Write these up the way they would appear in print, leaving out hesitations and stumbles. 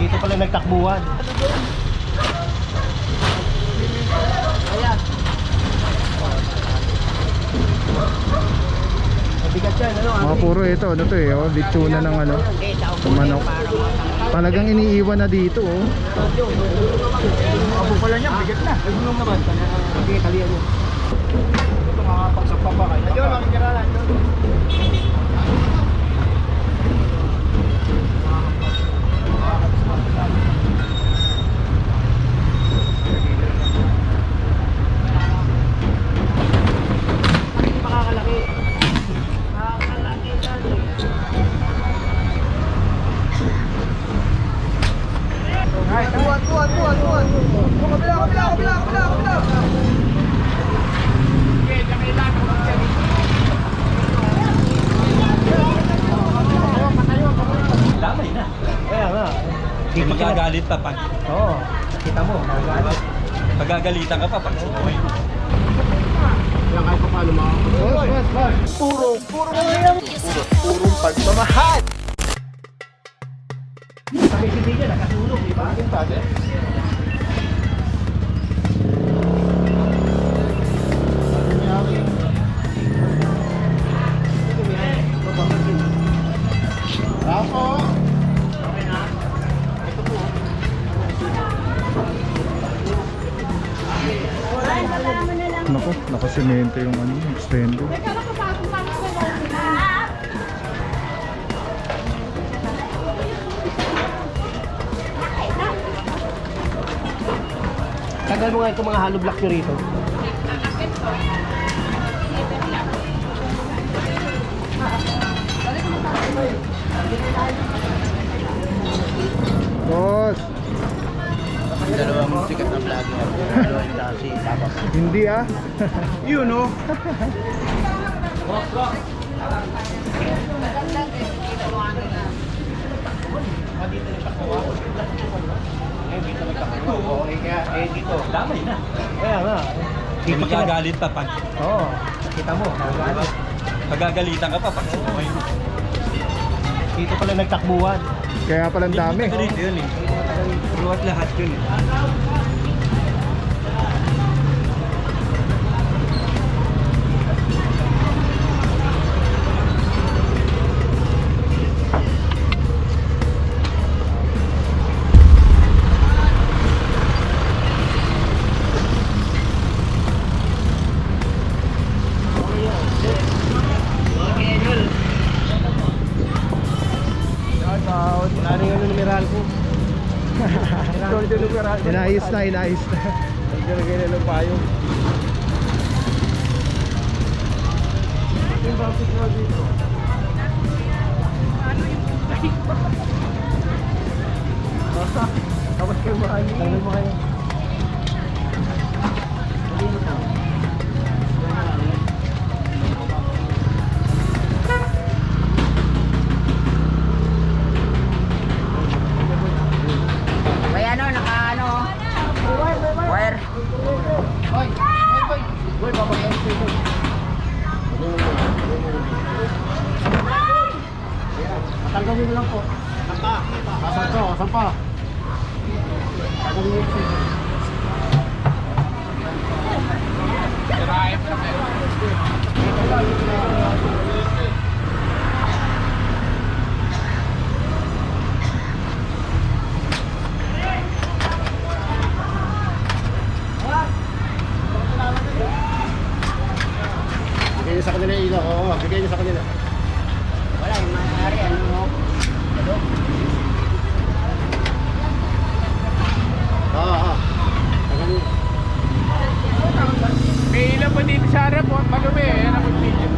Dito pala nagtakbuhan. Ayan. Mabigat yan, ano? Mga puro ito, ano to eh, oh, litsuna ng ano, manok. Talagang iniiwan na dito, oh. Abo pala niya, bigat na. Ay, bulong naman. Hindi, talian mo. Ito makakapagsakpa pa kayo. Ayun, makikiralan. Makakalaki. Makakalaki yan. Ay, tuwan. Kabila. Okay, kailan ko damay na. Kaya nga. Hindi magagalit pa pag Oo, kita mo, magagalit. pagagalitan ka pa pag sumoy. Kaya kahit pa paano Purong pagmamahal. Sabi si DJ, nakatulog, di ba? Yung tade. Bravo! Okay na. Ito po. Naku, nakasemento yung ano, extender. Tagal mo nga itong mga hollow block nyo rito. Boss! Dalawang sikat na vlogger. Dalawang dasi. Tapos. Hindi ah. Yun o. Okay kaya, dito. Damay na. Kaya nga. Hindi magagalit pa pag Oo, kita mo, magagalit. pagagalitan ka pa pag sumoy. Dito pala nagtakbuhan. Kaya palang dami. Dito yun eh. Luwat lahat yun eh. Wala na yung numeral ko. Inayos na. Nagdaragay na ng payo. Yung bakit mo dito? Tapos kayo mahali. Tangal mo kayo. May ano, naka ano, wire. Boy, papakain ko ito. Tanggalin mo lang po. Asan pa? Tanggalin mo ito. Bigay niyo sa kanila yung ilaw. Oo, bigay niyo sa kanila. Wala, yung maaari, ano, Oo. Tanggalin. May ilan pa dito sa harap, malumi, ayan ang video.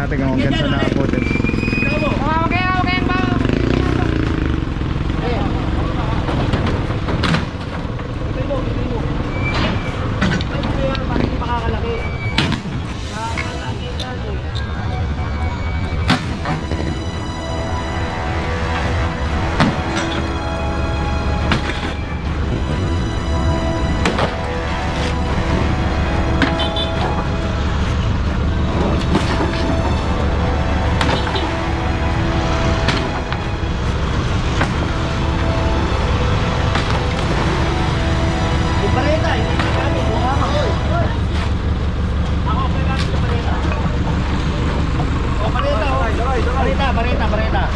natin kung hanggang saan nakapotin. Bareta.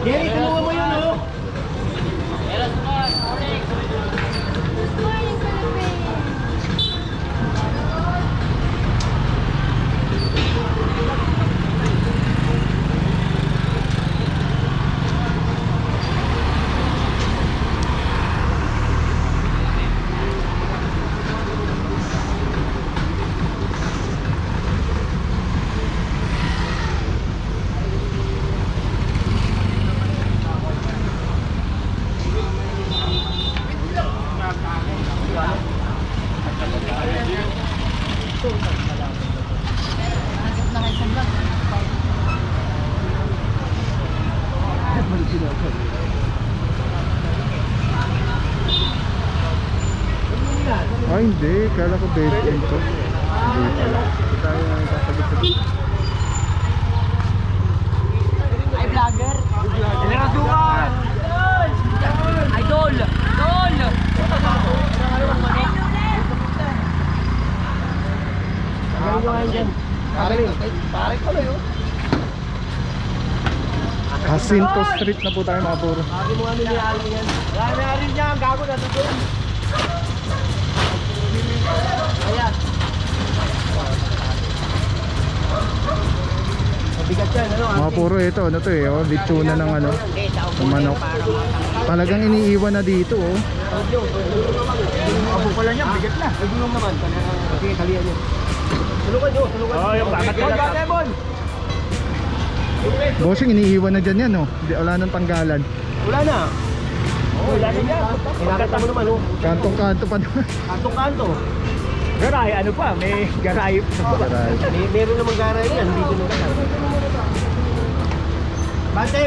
Jerry, tulungan mo yun, oh! Ay hindi, kala ko bait ito. Hindi pala. Hindi tayo nakakabit. Ay, vlogger. Inerasukan! Idol! Idol! Magaling ko ngayon dyan. Pare ko na yun. Jacinto Street na po tayo mga puro. Sabi mo ano niya alam yan. Wala na rin niya, ang gago na doon. Ayan. Mabigat yan, ano? Mga puro ito, ano to eh, oh, litsuna ng ano, ng manok. Talagang iniiwan na dito oh. Abo pala niya, bigat na. Nagulong naman. Sige, kalian niya. Tulukan nyo, tulukan nyo. Oh, yung kakat nila. Bossing, iniiwan na dyan yan oh. Wala nang tanggalan. Wala na. Oh, wala na yan. Kinakata mo naman oh. Kantong-kanto pa naman. Kantong-kanto. Garay, ano pa? May garay. Garay. Meron namang garay yan. Dito nung kasal. Bante!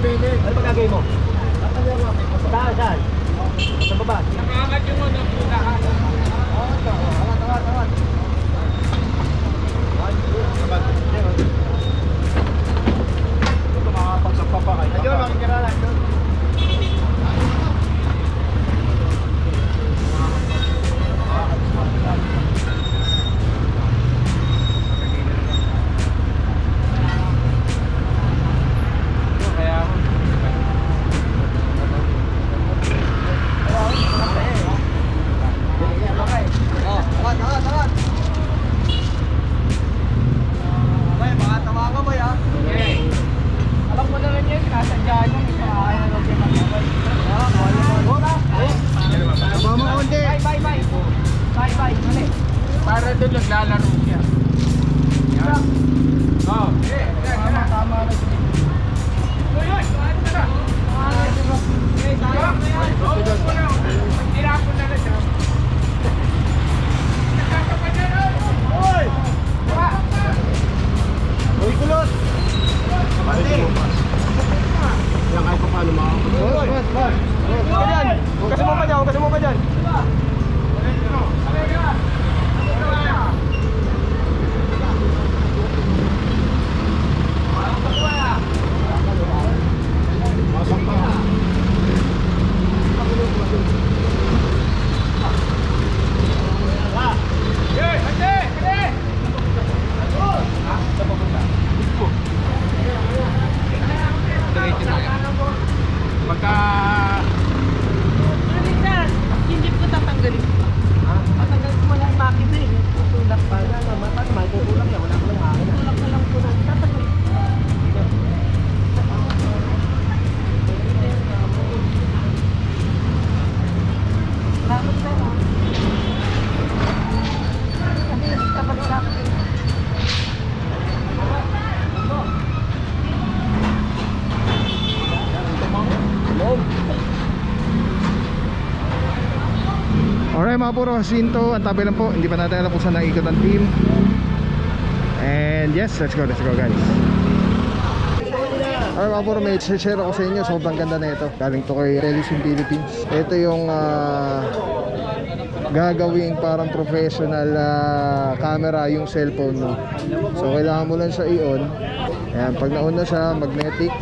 Ano magagawin mo? Saan? Sa baba? Nakaangat yung ano. Angat. Ito makakapagsampa pa kayo. Ayun, makikirala. Para doon naglalaro siya. Yan. Oh. Tama na siya. Uy, kulot! Pati! Yan kahit pa paano makakapag. Kasi mo pa dyan! Masang pa. Pagka Hindi ko tatanggalin. Tatanggalin ko lang yung makina eh. Tutulak pa. May tutulak yan. Wala ko lang makina. Tutulak na lang po na. Tatanggalin. Salamat sir ha. Kasi kapag sa akin. Alright mga puro, Sinto, ang tabi lang po. Hindi pa natin alam kung saan nakikot ang team. And yes, let's go guys. Alright mga puro, may share ako sa inyo. Sobrang ganda na ito. Galing to kay Telesim Philippines. Ito yung gagawing parang professional camera yung cellphone mo. So kailangan mo lang siya i-on. Ayan, pag na-on na siya, magnetic.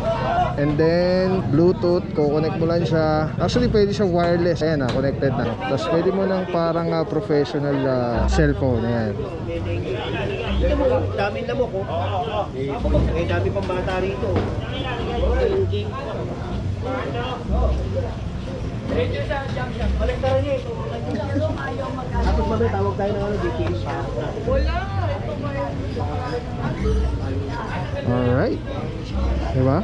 And then Bluetooth, kukonect mo lang siya. Actually pwede siya wireless. Ayan na, connected na. Tapos pwede mo lang parang professional cellphone. Ayan. Ito mo, daming lamok ko. Eh, dami pang bata rito. Kolektaran niya ito. Tapos mamaya tawag tayo ng DTS. Alright. Diba?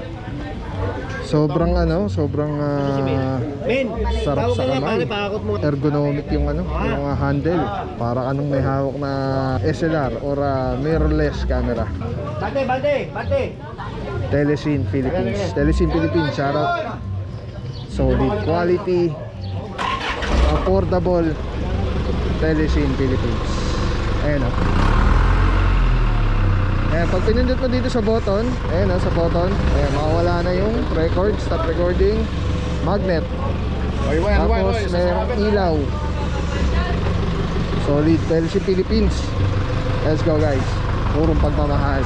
Sobrang sobrang Men, sarap tawag sa ka nga kamay. pare, pakakot mo. Ergonomic yung yung handle. Para anong may hawak na SLR or mirrorless camera. Bante! Telesim Philippines. Telesim Philippines, shout out. Solid quality, affordable. Telesim Philippines. Ayan o. Ayan, pag pinindot mo dito sa button, ayan sa button, ayan, makawala na yung record, stop recording, magnet. Tapos mayroong ilaw. Solid, Telesim Philippines. Let's go guys. Purong pagmamahal.